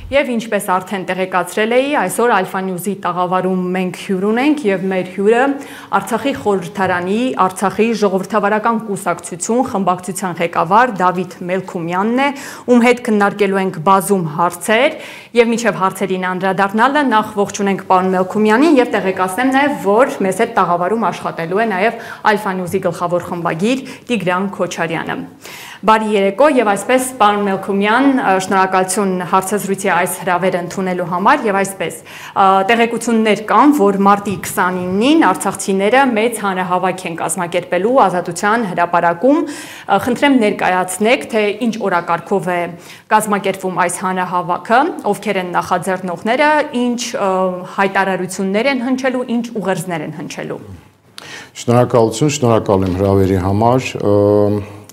Եվ ինչպես արդեն տեղեկացրել էի, այսօր Alpha News-ի տաղավարում մենք հյուր ունենք եւ մեր հյուրը Արցախի խորհրդարանի Արցախի ժողովրդավարական կուսակցություն խմբակցության ղեկավար Դավիթ Մելքումյանն է, ում հետ քննարկելու ենք բազում հարցեր եւ մինչեւ հարցերին անդրադառնալը նախ ողջունենք պարոն Մելքումյանին եւ տեղեկացնեմ նաեւ, որ մեզ հետ տաղավարում աշխատելու է նաեւ Alpha News-ի գլխավոր խմբագիր Տիգրան Քոչարյանը։ Բարի երեկո եւ այսպես պարոն Մելքումյան, շնորհակալություն հարցազրույցի այս հրավերը ընդունելու համար եւ այսպես տեղեկություններ կան, որ մարտի 29-ին արցախցիները մեծ հանրահավաք են կազմակերպելու Ազատության հրապարակում։ Խնդրեմ ներկայացնեք, թե ինչ օրակարգով է կազմակերպվում այս հանրահավաքը, ովքեր են նախաձեռնողները, ինչ հայտարարություններ են հնչելու, ինչ ուղերձներ են հնչելու։ Շնորհակալություն, շնորհակալ եմ հրավերի համար։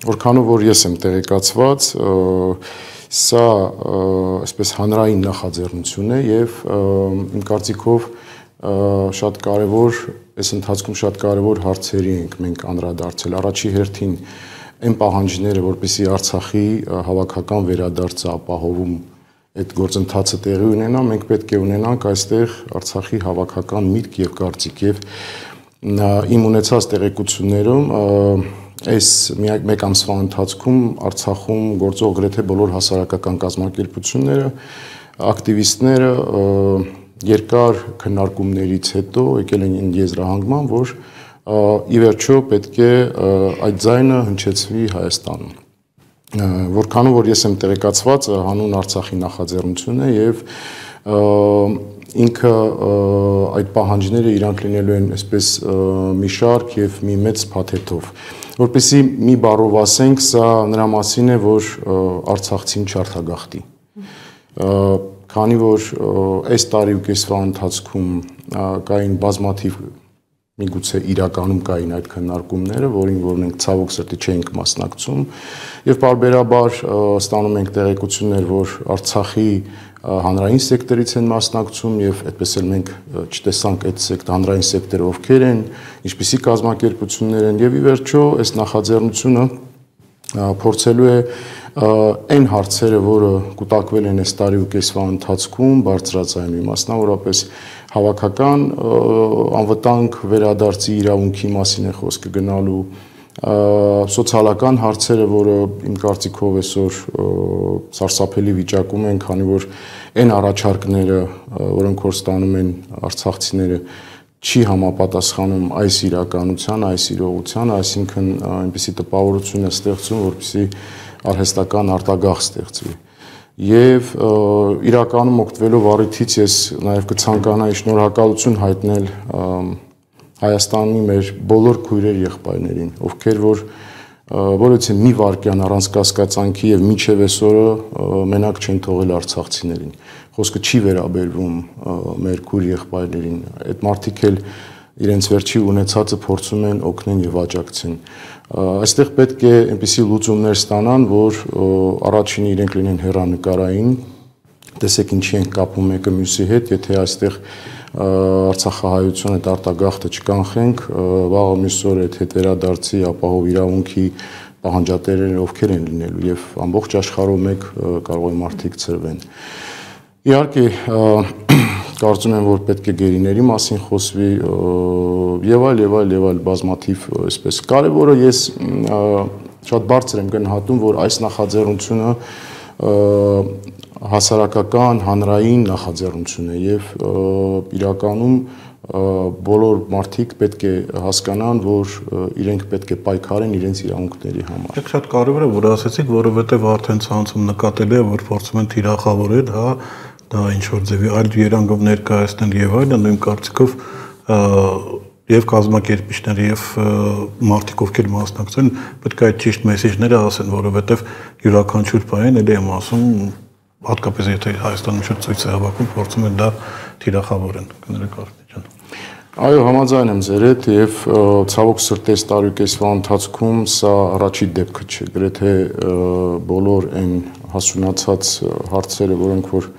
Որքանով որ ես եմ տեղեկացված, սա այսպես հանրային նախաձեռնություն է եւ իմ կարծիքով շատ կարեւոր, այս ընթացքում շատ կարեւոր հարցերի ենք մենք անդրադարձել։ Առաջի հերթին այն պահանջները, որպեսզի Արցախի հավաքական վերադարձը ապահովում այդ գործընթացը տեղի ունենա, մենք պետք է ունենանք այստեղ Արցախի հավաքական միտք եւ կարծիք եւ իմ ունեցած տեղեկություններում այս մեկ ամսվա ընթացքում Արցախում գործող գրեթե բոլոր հասարակական կազմակերպությունները, ակտիվիստները երկար քննարկումներից հետո եկել են եզրահանգման, որ ի վերջո պետք է այդ ձայնը հնչեցվի Հայաստանում։ Որքանով որ ես եմ տեղեկացված, հանուն Արցախի նախաձեռնություն է եւ ինքը այդ պահանջները իրանք լինելու են այսպես մի շարք եւ մի մեծ փաթեթով, որպեսզի մի բառով ասենք, սա նրա մասին է, որ արցախցին չարթագաղթի, քանի որ այս տարի ու կեսվա ընթացքում կային բազմաթիվ միգուցե իրականում կային այդ քննարկումները, որին որ մենք ցավոք սրտի չէինք մասնակցում եւ պարբերաբար ստանում ենք տեղեկություններ, որ Արցախի հանրային սեկտորից են մասնակցում եւ այդպես էլ մենք չտեսանք այդ հանրային սեկտորը ովքեր են, ինչպիսի կազմակերպություններ են եւ ի վերջո այս նախաձեռնությունը փորձելու է այն հարցերը, որը կուտակվել են այս տարի ու կեսվա ընթացքում, բարձրաձայնվի, մասնավորապես հավաքական անվտանգ վերադարձի իրավունքի մասին է խոսքը գնալու, սոցիալական հարցերը, որը իմ կարծիքով այսօր սարսափելի վիճակում են, քանի որ այն առաջարկները, որոնք որ ստանում են արցախցիները, չի համապատասխանում այս իրականության, այս իրողությանը, այսինքն այնպիսի տպավորություն է ստեղծում, որպեսզի արհեստական արտագաղթ ստեղծվի։ Եվ իրականում օգտվելով առիթից ես նաև կցանկանայի շնորհակալություն հայտնել Հայաստանի մեր բոլոր քույրեր եղբայրներին, ովքեր որ որից մի վարքյան առանց կասկածանքի եւ մինչեւ այսօրը մենակ չեն թողել արցախցիներին։ Խոսքը չի վերաբերվում մեր քույր եղբայրներին, այդ մարդիկ էլ իրենց վերջի ունեցածը փորձում են օգնեն եւ աջակցեն։ Այստեղ պետք է այնպիսի լուծումներ ստանան, որ առաջինը իրենք լինեն հեռանկարային, տեսեք ինչի են կապում մեկը մյուսի հետ, եթե այստեղ Արցախահայությունը այդ արտագաղթը չկանխենք, վաղը մյուս օր այդ հետվերադարձի ապահով իրավունքի պահանջատերերը ովքեր են լինելու եւ ամբողջ աշխարհով մեկ կարող է մարդիկ ծրվեն։ Իհարկե կարծում եմ, որ պետք է գերիների մասին խոսվի եւ այլ բազմաթիվ այսպես կարեւորը ես շատ բարձր եմ գնահատում, որ այս նախաձեռնությունը հասարակական հանրային նախաձեռնություն է եւ իրականում բոլոր մարդիկ պետք է հասկանան, որ իրենք պետք է պայքարեն իրենց իրավունքների համար։ Դուք շատ կարևոր է, որ ասեցիք, որովհետեւ արդեն ցանցում նկատելի է, որ փորձում են թիրախավորել, դա ինչ որ ձևի այլ երանգով ներկայացնել եւ այլն, իմ կարծիքով եւ կազմակերպիչները եւ մարդիկ ովքեր մասնակցեն, պետք է այդ ճիշտ մեսեջները ասեն, որովհետեւ յուրաքանչյուր բան էլի եմ ասում, հատկապես եթե Հայաստանում շուտ ցույց է հավաքում, փորձում են դա թիրախավորեն, կներեք Արփինե ջան։ Այո, համաձայն եմ ձեր հետ եւ ցավոք սրտի տարի կեսվա ընթացքում սա առաջի դեպքը չէ, գրեթե բոլոր այն հասունացած հարցերը, որոնք որ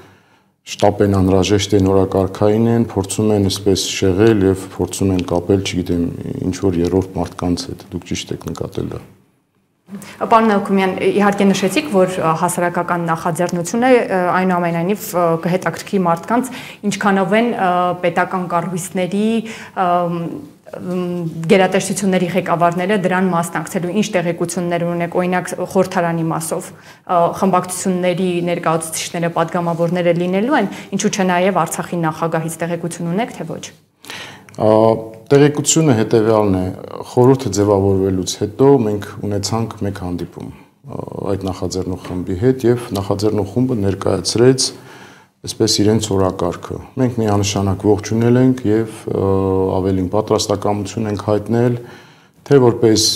շտապ են անհրաժեշտ են օրակարգային են, փորձում են այսպես շեղել եւ փորձում են կապել, չգիտեմ, ինչ որ երրորդ մարդկանց հետ, դուք ճիշտ եք նկատել դա։ Պարոն Մելքումյան, իհարկե նշեցիք, որ հասարակական նախաձեռնություն է, այնուամենայնիվ կհետաքրքրի մարդկանց ինչքանով են պետական կառույցների գերատեսչությունների ղեկավարները դրան մասնակցելու, ինչ տեղեկություններ ունեք, օրինակ խորհրդարանի մասով խմբակցությունների ներկայացուցիչները, падգամավորները լինելու են, ինչու՞ չէ նաև Արցախի նախագահից տեղեկություն ունեք, թե ոչ։ Տեղեկությունը հետևյալն է, խորհուրդը ձևավորվելուց հետո մենք ունեցանք մեկ հանդիպում այդ նախաձեռնող խմբի հետ եւ նախաձեռնող խումբը ներկայացրեց այսպես իրենց օրակարգը։ Մենք միանշանակ ողջունել ենք եւ ավելին պատրաստակամություն ենք հայտնել, թե որպես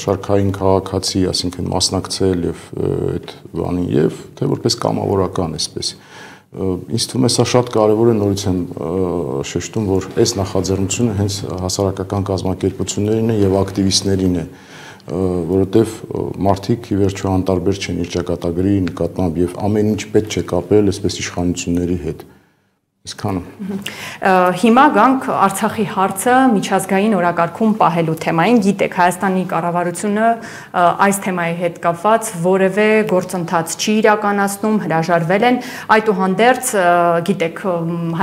շարքային քաղաքացի, այսինքն մասնակցել եւ այդ բանին եւ թե որպես կամավորական այսպես։ Ինձ թվում է սա շատ կարևոր է, նորից եմ շեշտում, որ այս նախաձեռնությունը հենց հասարակական կազմակերպություններին է եւ ակտիվիստներին է, որովհետեւ մարդիկ ի վերջո անտարբեր չեն իր ճակատագրի նկատմամբ եւ ամեն ինչ պետք չէ կապել այսպես իշխանությունների հետ։ Այսքանը։ Հիմա գանք Արցախի հարցը միջազգային օրակարգում պահելու թեմային, գիտեք, Հայաստանի կառավարությունը այս թեմայի հետ կապված որևէ գործընթաց չի իրականացնում, հրաժարվել են, այդուհանդերձ գիտեք,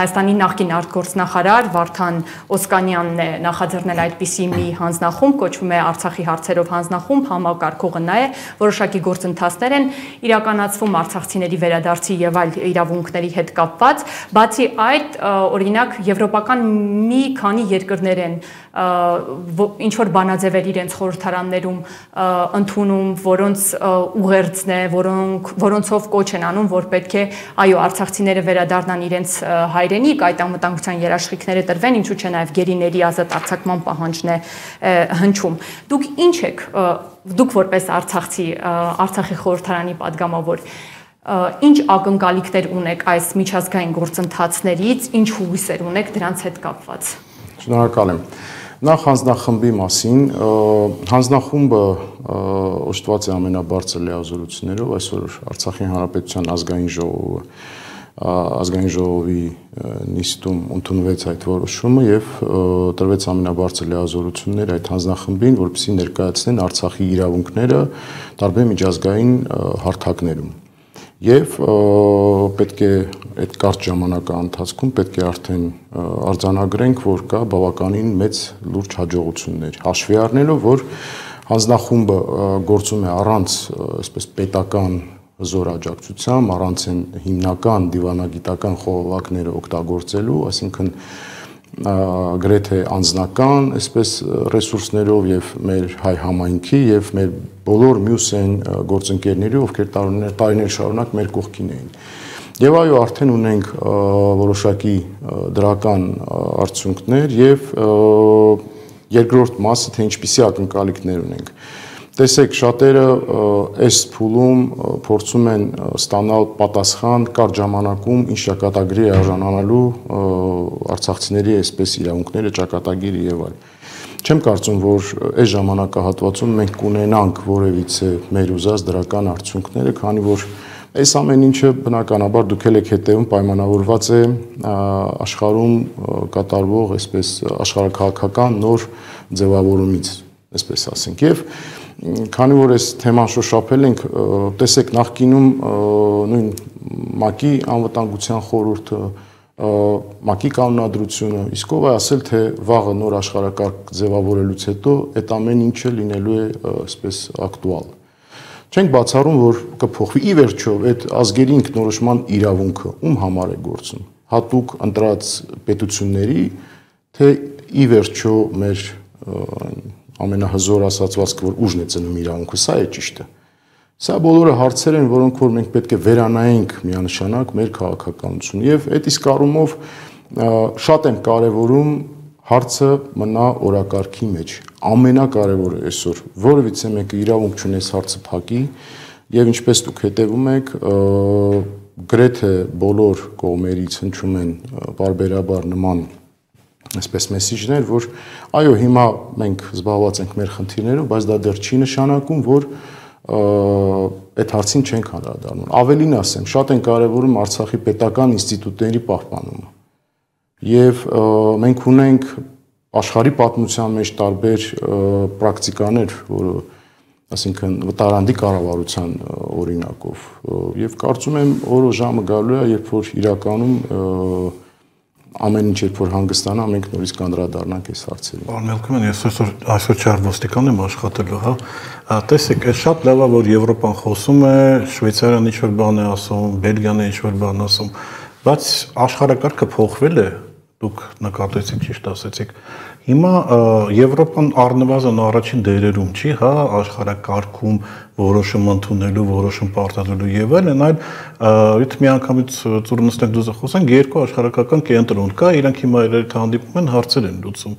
Հայաստանի նախկին արտգործնախարար Վարդան Օսկանյանն է նախաձեռնել այդպիսի մի հանձնախումբ, կոչվում է Արցախի հարցերով հանձնախումբ, համակարգողը նա է, որոշակի գործընթացներ են իրականացվում արցախցիների վերադարձի եւ այլ իրավունքների հետ կապված, բացի այդ օրինակ եվրոպական մի քանի երկրներ են ինչ որ բանաձևեր իրենց խորհրդարաններում ընդունում, որոնց ուղերձն է, որոնցով կոչ են անում, որ պետք է այո արցախցիները վերադառնան իրենց հայրենիք, այդ անվտանգության երաշխիքները տրվեն, ինչու՞ չէ նաև գերիների ազատ արձակման պահանջն է հնչում։ Դուք ինչ եք, դուք որպես արցախցի, Արցախի խորհրդարանի падգամավոր, ինչ ակնկալիքներ ունեք այս միջազգային գործընթացներից, ինչ հույսեր ունեք դրանց հետ կապված։ Շնորհակալ եմ։ Նախ հանձնախմբի մասին, հանձնախումբը օժտված է ամենաբարձր լիազորություններով, այսօր Արցախի Հանրապետության ազգային ժողովի նիստում ընդունվեց այդ որոշումը եւ տրվեց ամենաբարձր լիազորություններ այդ հանձնախմբին, որպեսզի ներկայացնեն Արցախի իրավունքները տարբեր միջազգային հարթակներում։ Եվ պետք է այդ կարճ ժամանակահատվածում պետք է արդեն արձանագրենք, որ կա բավականին մեծ լուրջ հաջողություններ, հաշվի առնելով, որ հանձնախումբը գործում է առանց այսպես պետական հզոր աջակցության, առանց այն հիմնական դիվանագիտական խողովակները օգտագործելու, այսինքն գրեթե անձնական այսպես ռեսուրսներով եւ մեր հայ համայնքի եւ մեր բոլոր մյուս այն գործընկերների, ովքեր տարիներ շարունակ մեր կողքին էին։ Եվ այո, արդեն ունենք որոշակի դրական արդյունքներ եւ երկրորդ մասը, թե ինչպիսի ակնկալիքներ ունենք։ Տեսեք, շատերը այս փուլում փորձում են ստանալ պատասխան կարճ ժամանակում ինչ ճակատագրի է արժանանալու արցախցիների այսպես իրավունքները, ճակատագիրը եւ այլն։ Չեմ կարծում, որ այս ժամանակահատվածում մենք կունենանք որևիցե մեր ուզած դրական արդյունքները, քանի որ այս ամեն ինչը բնականաբար դուք եք հետևում պայմանավորված է աշխարհում կատարվող այսպես աշխարհաքաղաքական նոր ձևավորումից, այսպես ասենք, եւ քանի որ այս թեման շոշափել ենք, տեսեք նախկինում նույն ՄԱԿ-ի անվտանգության խորհուրդը, ՄԱԿ-ի կանոնադրությունը, իսկ ով է ասել, թե վաղը նոր աշխարհակարգ ձևավորելուց հետո այդ ամեն ինչը լինելու է այսպես ակտուալ։ Չենք բացառում, որ կփոխվի ի վերջո այդ ազգերի ինքնորոշման իրավունքը ում համար է գործում, հատուկ ընտրած պետությունների, թե ի վերջո մեր ամենահզոր ասացվածքը, որ ուժն է ծնում իրավունքը, սա է ճիշտը։ Սա բոլորը հարցեր են, որոնք որ մենք պետք է վերանայենք միանշանակ մեր քաղաքականությունը եւ այդ իսկ առումով շատ են կարեւորում հարցը մնա օրակարգի մեջ։ Ամենակարևորը այսօր որևիցե մեկը իրավունք չունես հարցը փակի եւ ինչպես դուք հետեւում եք գրեթե բոլոր կողմերից հնչում են բարբերաբար նման այսպես մեսիջներ, որ այո, հիմա մենք զբաղված ենք մեր խնդիրներով, բայց դա դեռ չի նշանակում, որ այդ հարցին չենք անդրադառնում։ Ավելին ասեմ, շատ են կարևորում Արցախի պետական ինստիտուտների պահպանումը։ Եվ մենք ունենք աշխարհի պատմության մեջ տարբեր պրակտիկաներ, որը այսինքն վտարանդի կառավարության օրինակով եւ կարծում եմ օրը ժամը գալու է երբ որ իրականում ամեն ինչ երբ որ հանգստանա մենք նորից կանդրադառնանք այս հարցերին։ Պարոն Մելքոյան, ես այսօր չար ոստիկան եմ աշխատելու, հա։ Տեսեք, այս շատ լավ է որ Եվրոպան խոսում է, Շվեյցարիան ինչ-որ բան է ասում, Բելգիան ինչ-որ բան ասում, բայց աշխարհակարգը փոխվել է, դուք նկատեցիք, ճիշտ ասեցիք։ Հիմա Եվրոպան առնվազն առաջին դերերում չի, հա, աշխարհակարգում որոշում ընդունելու, որոշում պարտադրելու եւ այլն, այլ եթե միանգամից ծուռնստենք դուզը խոսենք, երկու աշխարհակական կենտրոն կա, իրանք հիմա իրար հանդիպում են, հարցեր են լուծում։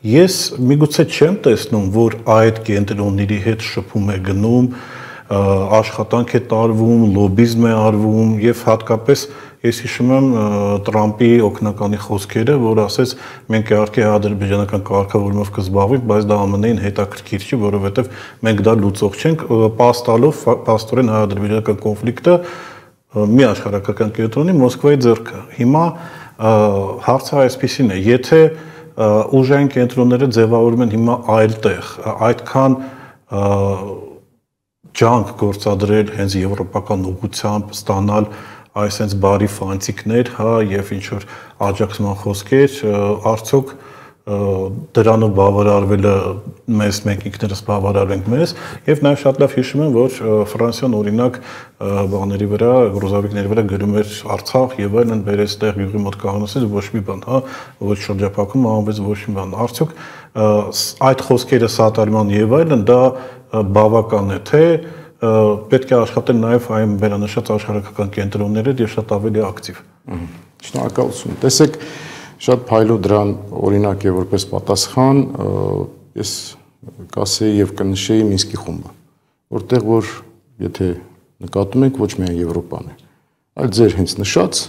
Ես միգուցե չեմ տեսնում, որ այդ կենտրոնների հետ շփում է գնում, աշխատանք է տարվում, լոբիզմ է արվում եւ հատկապես ես հիշում եմ Տրամպի օգնականի խոսքերը, որ ասեց մենք իհարկե ադրբեջանական կարգավորումով կզբաղվենք, բայց դա ԱՄՆ-ին հետաքրքիր չի, որովհետեւ մենք դա լուծող չենք, պաստալով պաստորեն հայ-ադրբեջանական կոնֆլիկտը մի աշխարհակական կենտրոնի Մոսկվայի ձեռքը։ Հիմա հարցը այսպեսին է, եթե ուժային կենտրոնները ձևավորվում են հիմա այլտեղ, այդքան ջանք գործադրել հենց եվրոպական ուղղությամբ ստանալ այսպես բարի ֆանտիկներ, հա, եւ ինչ որ աջակցման խոսքեր, արդյոք դրանով բավարարվելը մեզ մենք ինքներս բավարարենք մեզ եւ նաեւ շատ լավ հիշում եմ որ Ֆրանսիան օրինակ բաների վրա գրոզավիկների վրա գրում էր Արցախ եւ այլն բերեց տեղ յուղի մոտ կանգնեցից ոչ մի բան, հա, ոչ շրջափակում անվեց ոչ մի բան, արդյոք այդ խոսքերը սատարման եւ այլն դա բավական է թե պետք է աշխատել նաև այն վերանշած աշխարհակական կենտրոնների հետ եւ շատ ավելի ակտիվ։ Շնորհակալություն։ Տեսեք, շատ փայլու դրան օրինակ է որպես պատասխան, ես կասեի եւ կնշեի Մինսկի խումբը, որտեղ որ եթե նկատում եք ոչ միայն Եվրոպան է, այլ ձեր հենց նշած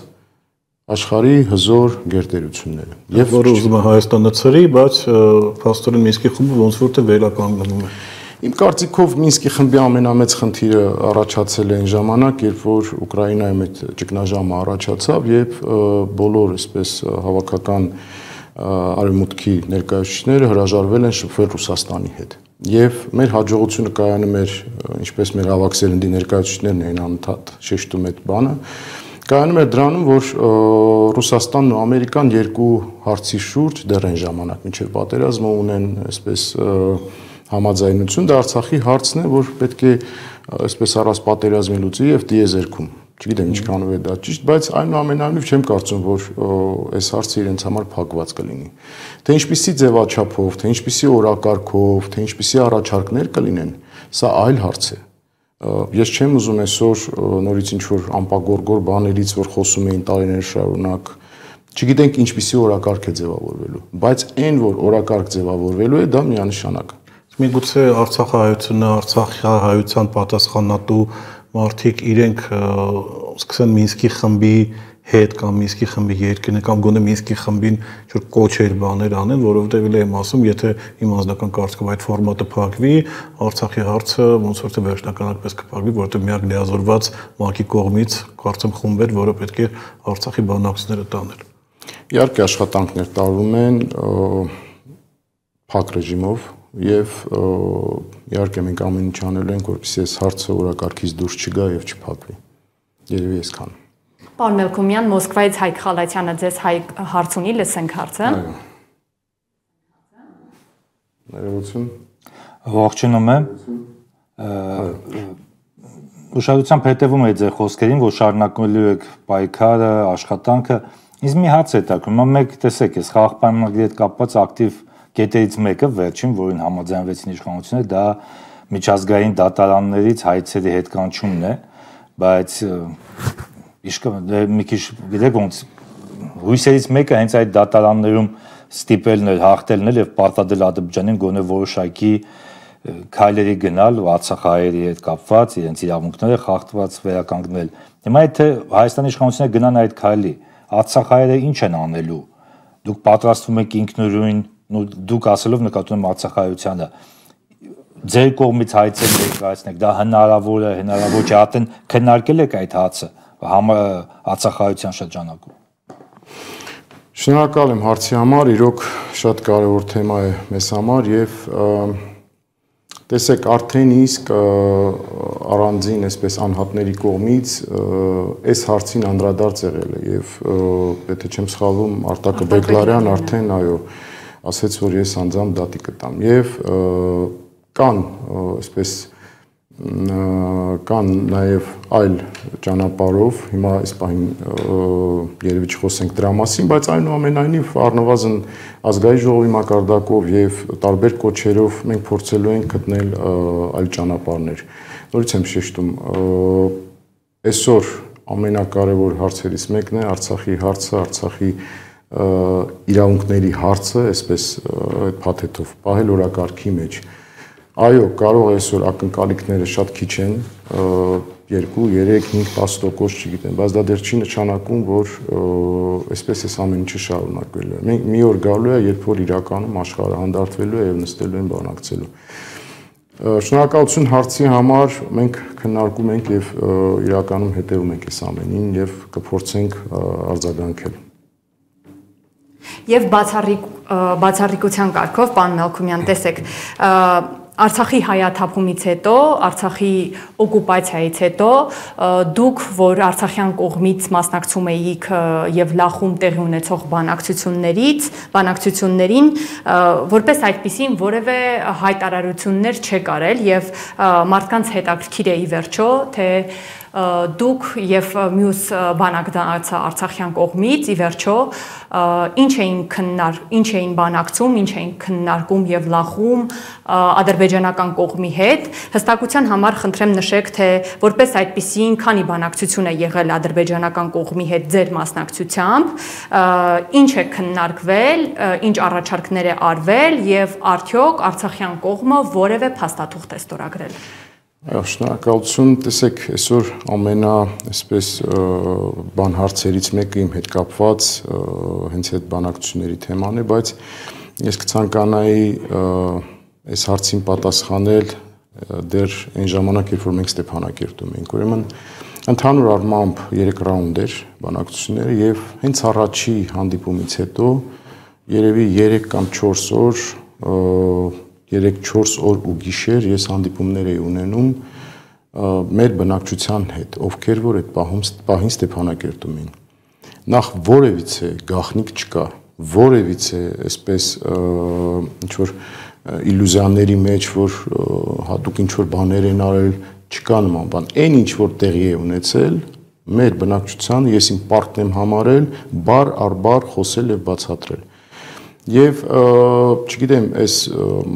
աշխարհի հզոր գերտերությունները։ Եվ որ ուզում է Հայաստանը ծրի, բայց փաստորեն Մինսկի խումբը ոնց որ թե վերականգնվում է։ Իմ կարծիքով Մինսկի խմբի ամենամեծ խնդիրը առաջացել է այն ժամանակ, երբ որ Ուկրաինայում այդ ճգնաժամը առաջացավ եւ բոլոր այսպես հավաքական արևմուտքի ներկայացուցիչները հրաժարվել են շփվել Ռուսաստանի հետ։ Եվ մեր հաջողությունը կայանում էր, ինչպես մեր ավակ սերնդի ներկայացուցիչներն էին անընդհատ շեշտում այդ բանը, կայանում էր դրանում, որ Ռուսաստանն ու Ամերիկան երկու հարցի շուրջ դեռ այն ժամանակ մինչև պատերազմը ունեն այսպես համաձայնություն, դա Արցախի հարցն է, որ պետք է այսպես առանց պատերազմի լուծի եւ դիեզերքում։ Չգիտեմ ինչքանով է դա ճիշտ, բայց այնուամենայնիվ չեմ կարծում, որ այս հարցը իրենց համար փակված կլինի։ Թե ինչպիսի ձևաչափով, թե ինչպիսի օրակարգով, թե ինչպիսի առաջարկներ կլինեն, սա այլ հարց է։ Ես չեմ ուզում այսօր նորից ինչ-որ ամպագորգոր բաներից, որ խոսում էին տարիներ շարունակ, չգիտենք ինչպիսի օրակարգ է ձևավորվելու, բայց այն, որ օրակարգ ձևավորվելու է, դա միանշանակ է։ Միգուցե Արցախահայությունը, Արցախահայության պատասխանատու մարդիկ իրենք սկսեն Մինսկի խմբի հետ կամ Մինսկի խմբի երկրներ կամ գոնե Մինսկի խմբին ինչ-որ կոչեր բաներ անեն, որովհետև էլ եմ ասում, եթե իմ անձնական կարծիքով այդ ֆորմատը փակվի, Արցախի հարցը ոնց որ թե վերջնականապես կփակվի, որովհետև միակ լիազորված ՄԱԿ-ի կողմից կարծեմ խումբ էր, որը պետք է Արցախի բանակցությունները տաներ։ Իհարկե աշխատանքներ տարվում են փակ ռեժիմով եւ իհարկե մենք ամեն ինչ անելու ենք, որպեսզի այս հարցը օրակարգից դուրս չգա եւ չփակվի։ Երևի այսքան։ Պարոն Մելքոյան, Մոսկվայից Հայկ Խալաթյանը ձեզ հարց ունի, լսենք հարցը։ Ներողություն։ Ողջունում եմ։ Ուշադրությամբ հետևում եք ձեր խոսքերին, որ շարունակելու եք պայքարը, աշխատանքը։ Ինձ մի հարց է տակում, մեկ տեսեք, այս խաղաղ պայմանագրի հետ կապված ակտիվ կետերից մեկը վերջին, որին համաձայնվեցին իշխանությունները, դա միջազգային դատարաններից հայցերի հետ կանչումն է, բայց մի քիչ գիտեք ոնց հույսերից մեկը հենց այդ դատարաններում ստիպելն էր, հաղթելն էր եւ պարտադրել Ադրբեջանին գոնե որոշակի քայլերի գնալ Արցախահայերի հետ կապված, իրենց իրավունքները խախտված վերականգնել։ Հիմա եթե Հայաստանի իշխանությունները գնան այդ քայլի, Արցախահայերը ինչ են անելու։ Դուք պատրաստվում եք ինքնուրույն դուք ասելով նկատում եմ Արցախահայությանը ձեր կողմից հայցեր ներկայացնեք, դա հնարավոր է, հնարավոր չէ, արդեն քննարկել եք այդ հարցը Արցախահայության շրջանակում։ Շնորհակալ եմ հարցի համար, իրոք շատ կարևոր թեմա է մեզ համար եւ տեսեք, արդեն իսկ առանձին այսպես անհատների կողմից այս հարցին անդրադարձ եղել է եւ եթե չեմ սխալվում Արտակը Բեգլարյան արդեն այո ասաց, որ ես անձամբ դատի կտամ եւ կան այսպես կան նաև այլ ճանապարհով, հիմա այս պահին երևի չխոսենք դրա մասին, բայց այնուամենայնիվ առնվազն ազգային ժողովի մակարդակով եւ տարբեր կոչերով մենք փորձելու ենք գտնել այլ ճանապարհներ։ Նորից եմ շեշտում, այսօր ամենակարևոր հարցերից մեկն է Արցախի հարցը, Արցախի իրավունքների հարցը, այսպես այդ փաթեթով պահել օրակարգի մեջ։ Այո, կարող է այսօր ակնկալիքները շատ քիչ են, 2, 3, 5, 10%, չգիտեմ, բայց դա դեռ չի նշանակում, որ այսպես էս ամեն ինչը շարունակվելու է։ Մենք մի օր գալու է, երբ որ իրականում աշխարհը հանդարտվելու է եւ նստելու են բանակցելու։ Շնորհակալություն հարցի համար, մենք քննարկում ենք եւ իրականում հետեւում ենք այս ամենին եւ կփորձենք արձագանքել։ Եվ բացառիկության կարգով, պարոն Մելքումյան, տեսեք, Արցախի հայաթափումից հետո, Արցախի օկուպացիայից հետո դուք, որ արցախյան կողմից մասնակցում էիք եւ լախում տեղի ունեցող բանակցություններին, որպես այդպիսին որևէ հայտարարություններ չեք արել եւ մարդկանց հետաքրքիր է ի վերջո, թե դուք եւ մյուս բանակցը արցախյան կողմից ի վերջո ինչ էին բանակցում, ինչ էին քննարկում եւ լախում ադրբեջանական կողմի հետ, հստակության համար խնդրեմ նշեք, թե որպես այդպիսին քանի բանակցություն է եղել ադրբեջանական կողմի հետ ձեր մասնակցությամբ, ինչ է քննարկվել, ինչ առաջարկներ է արվել եւ արդյոք արցախյան կողմը որևէ փաստաթուղթ է ստորագրել։ Այո, շնորհակալություն, տեսեք, այսօր ամենա այսպես բան հարցերից մեկը իմ հետ կապված հենց այդ բանակցությունների թեման է, բայց ես կցանկանայի այս հարցին պատասխանել դեռ այն ժամանակ, երբ որ մենք Ստեփանակերտում էինք, ուրեմն ընդհանուր առմամբ 3 ռաունդ էր բանակցությունները եւ հենց առաջի հանդիպումից հետո երևի 3 կամ 4 օր 3-4 օր ու գիշեր ես հանդիպումներ էի ունենում մեր բնակչության հետ, ովքեր որ այդ պահին Ստեփանակերտում էին։ Նախ որևիցե գաղտնիք չկա, որևիցե այսպես ինչ որ իլյուզիաների մեջ, որ հատուկ ինչ որ բաներ են արել, չկա նման բան։ Այն ինչ որ տեղի է ունեցել, մեր բնակչությանը ես իմ պարտքն եմ համարել, բար առ բար խոսել եւ բացատրել։ Եվ չգիտեմ, այս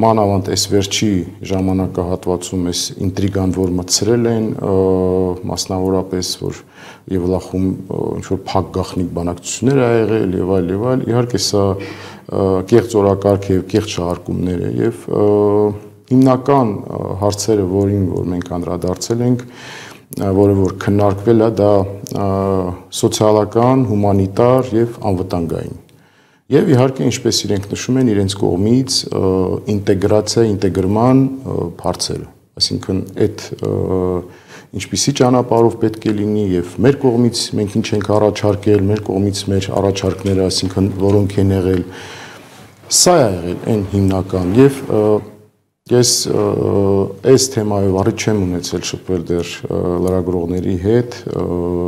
մանավանդ այս վերջի ժամանակահատվածում այս ինտրիգան, որ մտցրել են, մասնավորապես, որ եւ լախում ինչ որ փակ գաղտնիք բանակցություններ ա եղել եւ այլ, իհարկե սա կեղծ օրակարգ եւ կեղծ շահարկումներ է եւ հիմնական հարցերը, որ մենք անդրադարձել ենք, որը որ քննարկվել է, դա սոցիալական, հումանիտար եւ անվտանգային։ Եվ իհարկե, ինչպես իրենք նշում են, իրենց կողմից ինտեգրացիա, ինտեգրման հարցերը, այսինքն այդ ինչպիսի ճանապարհով պետք է լինի եւ մեր կողմից մենք ինչ ենք առաջարկել, մեր կողմից մեր առաջարկները, այսինքն որոնք են եղել, սա է եղել այն հիմնական եւ ես այս թեմայով առիթ չեմ ունեցել շփվել դեռ լրագրողների հետ,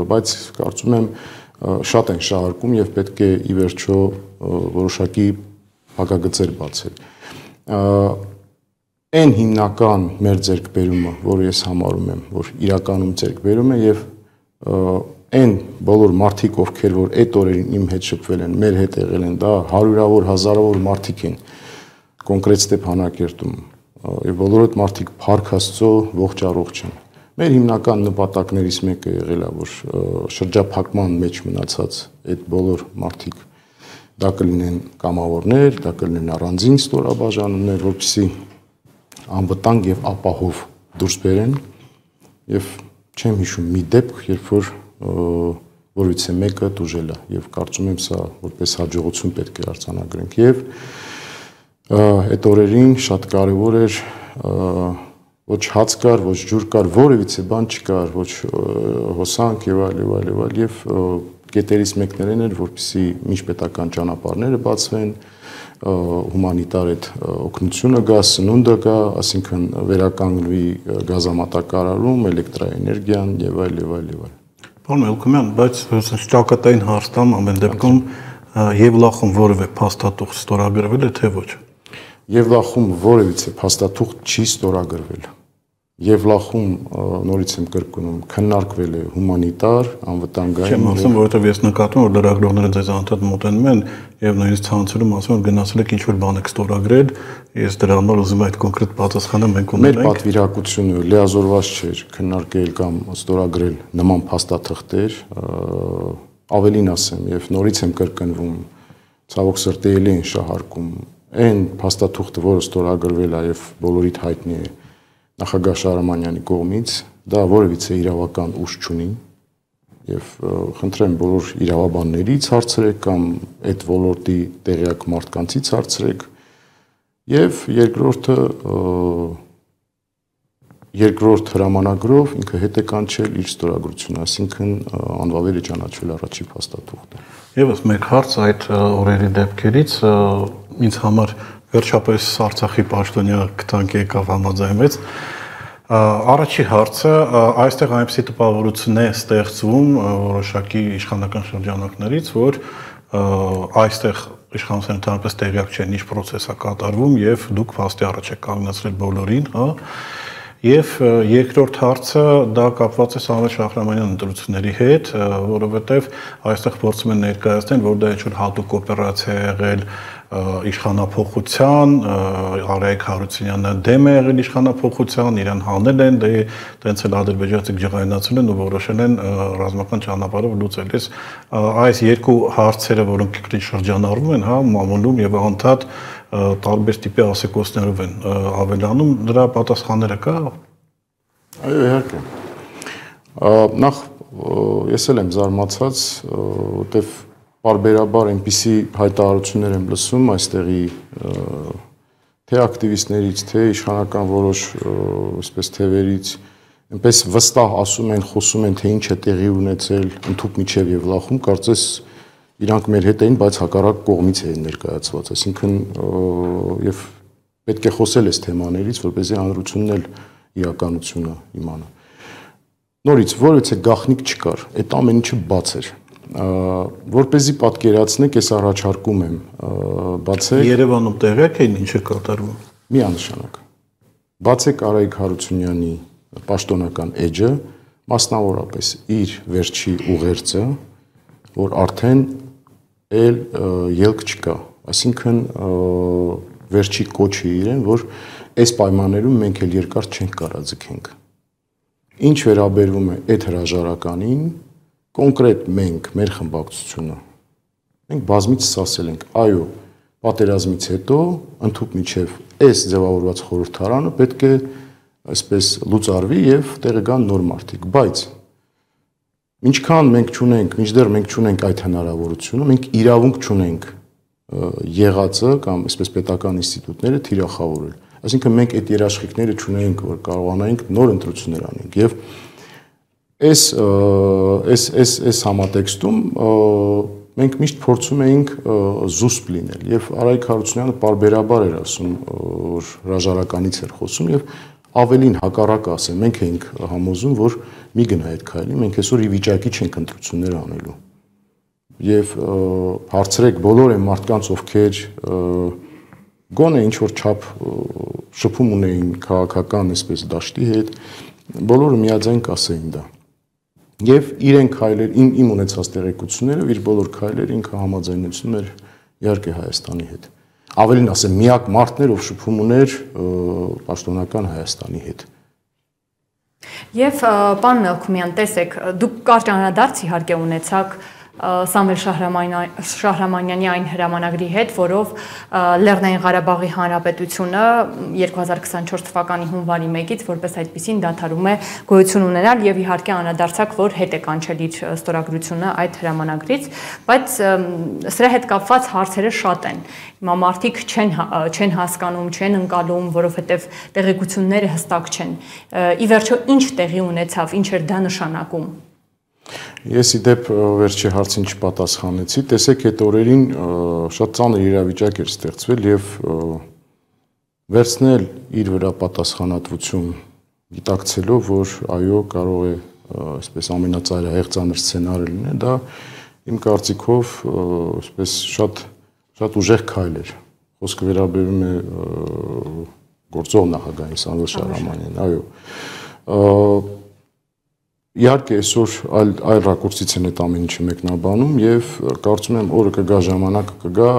բայց կարծում եմ շատ են շահարկում եւ պետք է ի վերջո որոշակի հակագծեր բացել։ Այն հիմնական մեր ձեռքբերումը, որը ես համարում եմ, որ իրականում ձեռքբերում է եւ այն բոլոր մարդիկ, ովքեր որ այդ օրերին իմ հետ շփվել են, մեր հետ եղել են, դա հարյուրավոր, հազարավոր մարդիկ են կոնկրետ Ստեփանակերտում եւ բոլոր այդ մարդիկ փառք Աստծո ողջ առողջ են։ Մեր հիմնական նպատակներից մեկը եղել է, որ շրջափակման մեջ մնացած այդ բոլոր մարդիկ դա կլինեն կամավորներ, դա կլինեն առանձին ստորաբաժանումներ, որպեսզի անվտանգ եւ ապահով դուրս բերեն եւ չեմ հիշում մի դեպք, երբ որ որևիցե մեկը դուժել է եւ կարծում եմ սա որպես հաջողություն պետք է արձանագրենք եւ այդ օրերին շատ կարեւոր էր ոչ հաց կար, ոչ ջուր կար, որևիցե բան չկար, ոչ հոսանք եւ այլ եւ կետերից մեկներն էր, որպեսզի միջպետական ճանապարհները բացվեն, հումանիտար այդ օգնությունը գա, սնունդը գա, ասինքն վերականգնվի գազամատակարարում, էլեկտրաէներգիան եւ այլ եւ այլ եւ այլ։ Պարոն Մելքոմյան, բայց ճակատային հարցում ամեն դեպքում Եվլախում որևէ փաստաթուղթ ստորագրվել է թե ոչ։ Եվլախում որևիցե փաստաթուղթ չի ստորագրվել։ Եվլախում նորից եմ կրկնում, քննարկվել է հումանիտար, անվտանգային։ Չեմ ասում, որովհետև ես նկատում եմ, որ լրագրողները ձեզ անդադ մոտենում են եւ նույնիսկ ցանցերում ասում են, գնացել եք ինչ-որ բան եք ստորագրել, ես դրա համար ուզում եմ այդ կոնկրետ պատասխանը մենք ունենանք։ Մեր պատվիրակությունը լիազորված չէր քննարկել կամ ստորագրել նման փաստաթղթեր, ավելին ասեմ, եւ նորից եմ կրկնվում, ցավոք սրտի էլի են շահարկում այն փաստաթուղթը, որը ստորագրվել է եւ բոլորիդ հայտնի է նախագահ Շահրամանյանի կողմից, դա որևիցե իրավական ուժ չունի եւ խնդրեմ բոլոր իրավաբաններից հարցրեք կամ այդ ոլորտի տեղյակ մարդկանցից հարցրեք եւ երկրորդ հրամանագրով ինքը հետ է կանչել իր ստորագրությունը, այսինքն անվավեր է ճանաչվել առաջի փաստաթուղթը։ Եվս մեկ հարց այդ օրերի դեպքերից ինձ համար վերջապես Արցախի պաշտոնյա կտանք եկավ համաձայնվեց։ Առաջի հարցը այստեղ այնպիսի տպավորություն է ստեղծվում որոշակի իշխանական շրջանակներից, որ այստեղ իշխանության ընդհանրապես տեղյակ չեն ինչ process է կատարվում եւ դուք փաստի առաջ եք կանգնացրել բոլորին, հա։ Եվ երկրորդ հարցը դա կապված է Սամվել Շահրամանյան ընտրությունների հետ, որովհետև այստեղ փորձում են ներկայացնել, որ դա ինչ-որ հատուկ օպերացիա է եղել իշխանափոխության, Արայիկ Հարությունյանը դեմ է եղել իշխանափոխության, իրան հանել են, դե տենց էլ ադրբեջանցիք ջղայնացել են ու որոշել են ռազմական ճանապարհով լուծել։ Այս երկու հարցերը, որոնք քիչ շրջանառվում են, հա, մամուլում եւ անդադ տարբեր տիպի ասեկոսներով են ավելանում, դրա պատասխանները կա։ Այո, իհարկե։ Նախ ես էլ եմ զարմացած, որտեվ բարբերաբար այնպիսի հայտարարություններ եմ լսում այստեղի թե ակտիվիստներից, թե իշխանական որոշ այսպես թևերից, այնպես վստահ ասում են, խոսում են, թե ինչ է տեղի ունեցել ընդհուպ միջև Եվլախում, կարծես իրանք մեր հետ էին, բայց հակառակ կողմից էին ներկայացված, այսինքն եւ պետք է խոսել այս թեմաներից, որպեսզի հանրությունն էլ իրականությունը իմանա։ Նորից որևէ գաղտնիք չկար, այդ ամեն ինչը բաց էր։ Որպեսզի պատկերացնեք, ես առաջարկում եմ բացեք Երևանում տեղյակ էին ինչ է կատարվում։ Միանշանակ։ Բացեք Արայիկ Հարությունյանի պաշտոնական էջը, մասնավորապես իր վերջի ուղերձը, որ արդեն էլ ելք չկա, այսինքն վերջի կոչը իրեն, որ այս պայմաններում մենք էլ երկար չենք կարա ձգենք։ Ինչ վերաբերվում է այդ հրաժարականին, կոնկրետ մենք, մեր խմբակցությունը, մենք բազմիցս ասել ենք, այո, պատերազմից հետո ընդհուպ միջև այս ձևավորված խորհրդարանը պետք է այսպես լուծարվի եւ տեղը գան նոր մարդիկ, բայց ինչքան մենք չունենք, մինչդեռ մենք չունենք այդ հնարավորությունը, մենք իրավունք չունենք եղածը կամ այսպես պետական ինստիտուտները թիրախավորել։ Այսինքն մենք այդ երաշխիքները չունենք, որ կարողանայինք նոր ընտրություններ անենք եւ այս համատեքստում մենք միշտ փորձում էինք զուսպ լինել եւ Արայիկ Հարությունյանը պարբերաբար էր ասում, որ հրաժարականից էր խոսում եւ ավելին հակառակը ասեմ, մենք էինք համոզում, որ մի գնա այդ քայլի, մենք այսօր ի վիճակի չենք ընտրություններ անելու։ Եվ հարցրեք բոլոր այն մարդկանց, ովքեր գոնե ինչ որ չափ շփում ունեին քաղաքական այսպես դաշտի հետ, բոլորը միաձայն կասեին դա։ Եվ իրեն քայլեր իմ ունեցած տեղեկությունները, իր բոլոր քայլերը ինքը համաձայնեցնում էր իհարկե Հայաստանի հետ։ Ավելին ասեմ, միակ մարդն էր, ով շփում ուներ պաշտոնական Հայաստանի հետ։ Եվ պարոն Մելքոմյան, տեսեք, դուք կարճ անդրադարձ իհարկե ունեցաք Սամվել Շահրամանյանի այն հրամանագրի հետ, որով Լեռնային Ղարաբաղի Հանրապետությունը 2024 թվականի հունվարի 1-ից որպես այդպիսին դադարում է գոյություն ունենալ եւ իհարկե անդրադարձակ, որ հետ է կանչել իր ստորագրությունը այդ հրամանագրից, բայց սրա հետ կապված հարցերը շատ են։ Հիմա մարդիկ չեն հասկանում, չեն ընկալում, որովհետեւ տեղեկությունները հստակ չեն։ Ի վերջո ինչ տեղի ունեցավ, ինչ էր դա նշանակում։ ես իդեպ վերջի հարցին չպատասխանեցի, տեսեք այդ օրերին շատ ծանր իրավիճակ էր ստեղծվել եւ վերցնել իր վրա պատասխանատվություն գիտակցելով, որ այո, կարող է այսպես ամենածայրահեղ ծանր սցենարը լինել, դա իմ կարծիքով այսպես շատ ուժեղ քայլ էր։ Խոսքը վերաբերում է գործող նախագահին Սամվել Շահրամանյանին, այո։ Իհարկե այսօր այլ ռակուրսից են այդ ամեն ինչը մեկնաբանում եւ կարծում եմ օրը կգա, ժամանակը կգա,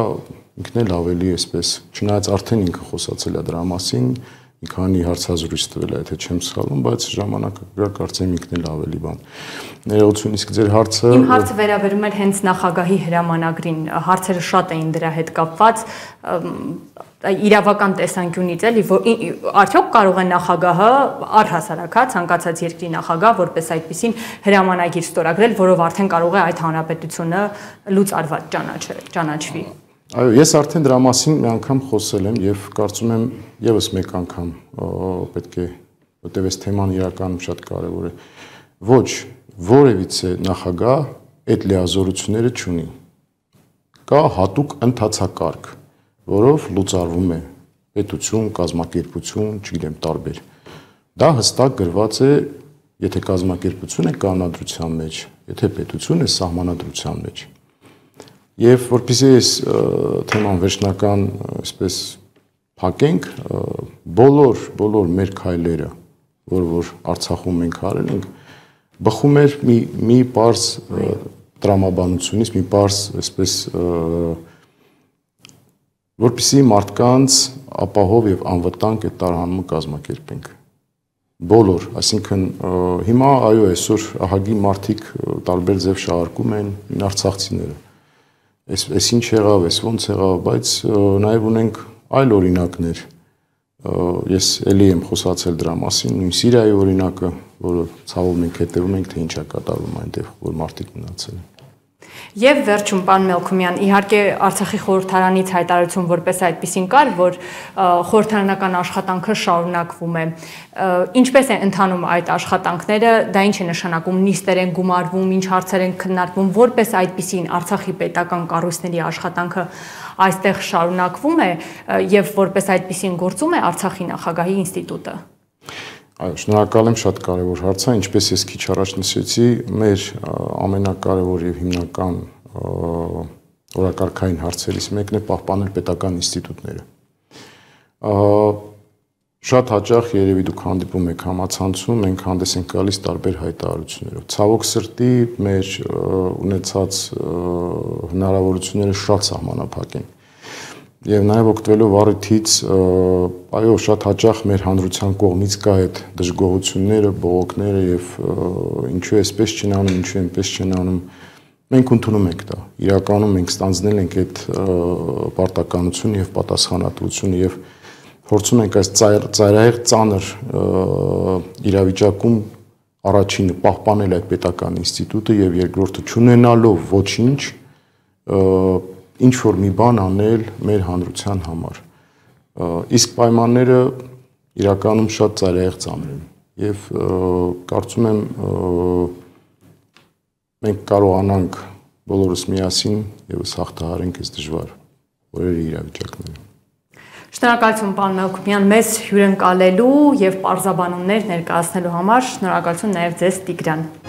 ինքն էլ ավելի այսպես, չնայած արդեն ինքը խոսացել է դրա մասին, մի քանի հարցազրույց տվել է, եթե չեմ սխալվում, բայց ժամանակը կգա, կարծեմ ինքն էլ ավելի բան։ Ներողություն, իսկ ձեր հարցը Իմ հարցը վերաբերում էր հենց նախագահի հրամանագրին, հարցերը շատ էին դրա հետ կապված, իրավական տեսանկյունից էլի, որ արդյոք կարող է նախագահը առհասարակ ցանկացած երկրի նախագահ որպես այդպիսին հրամանագիր ստորագրել, որով արդեն կարող է այդ հանրապետությունը լուծարված ճանաչվի։ Այո, ես արդեն դրա մասին մի անգամ խոսել եմ եւ կարծում եմ եւս մեկ անգամ պետք է, որտեղ այս թեման իրականում շատ կարեւոր է։ Ոչ, որևիցե նախագահ այդ լիազորությունները չունի։ Կա հատուկ ընթացակարգ, որով լուծարվում է պետություն, կազմակերպություն, չգիտեմ, տարբեր։ Դա հստակ գրված է, եթե կազմակերպություն է կանոնադրության մեջ, եթե պետություն է սահմանադրության մեջ։ Եվ որպեսզի այս թեման վերջնական, այսպես փակենք, բոլոր մեր քայլերը, որ Արցախում մենք արել ենք, բխում էր մի պարզ տրամաբանությունից, մի պարզ, այսպես որպեսզի մարդկանց ապահով եւ անվտանգ այդ տարհանումը կազմակերպենք։ Բոլոր, այսինքն հիմա այո, այսօր ահագին մարդիկ տարբեր ձև շահարկում են արցախցիները։ Այս ինչ եղավ, այս ոնց եղավ, բայց նաև ունենք այլ օրինակներ։ Ես էլի եմ խոսացել դրա մասին, նույն Սիրիայի օրինակը, որը ցավով մենք հետևում ենք, թե ինչ է կատարվում այնտեղ, որ մարդիկ մնացել են։ Եվ վերջում, պարոն Մելքումյան, իհարկե Արցախի խորհրդարանից հայտարարություն որպես այդպիսին կար, որ խորհրդարանական աշխատանքը շարունակվում է։ Ինչպես է ընթանում այդ աշխատանքները, դա ինչ է նշանակում, նիստեր են գումարվում, ինչ հարցեր են քննարկվում, որպես այդպիսին Արցախի պետական կառույցների աշխատանքը այստեղ շարունակվում է եւ որպես այդպիսին գործում է Արցախի նախագահի ինստիտուտը։ Այո, շնորհակալ եմ, շատ կարևոր հարց է, ինչպես ես քիչ առաջ նշեցի, մեր ամենակարևոր եւ հիմնական օրակարգային հարցերից մեկն է պահպանել պետական ինստիտուտները։ Շատ հաճախ երևի դուք հանդիպում եք համացանցում, մենք հանդես ենք գալիս տարբեր հայտարարություններով։ Ցավոք սրտի մեր ունեցած հնարավորությունները շատ սահմանափակ են։ Եվ նաև օգտվելով առիթից, այո, շատ հաճախ մեր հանրության կողմից կա այդ դժգոհությունները, բողոքները եւ ինչու էսպես չեն անում, ինչու այնպես չեն անում։ Մենք ընդունում ենք դա։ Իրականում մենք ստանձնել ենք այդ պարտականությունը եւ պատասխանատվությունը եւ փորձում ենք այս ծայրահեղ ծանր իրավիճակում առաջինը պահպանել այդ պետական ինստիտուտը եւ երկրորդը չունենալով ոչինչ ինչ որ մի բան անել մեր հանրության համար։ Իսկ պայմանները իրականում շատ ծայրահեղ ծանր են եւ կարծում եմ մենք կարողանանք բոլորս միասին եւս հաղթահարենք այս դժվար օրերի իրավիճակները։ Շնորհակալություն, պարոն Մելքումյան, մեզ հյուրընկալելու եւ պարզաբանումներ ներկայացնելու համար, շնորհակալություն նաեւ ձեզ, Տիգրան։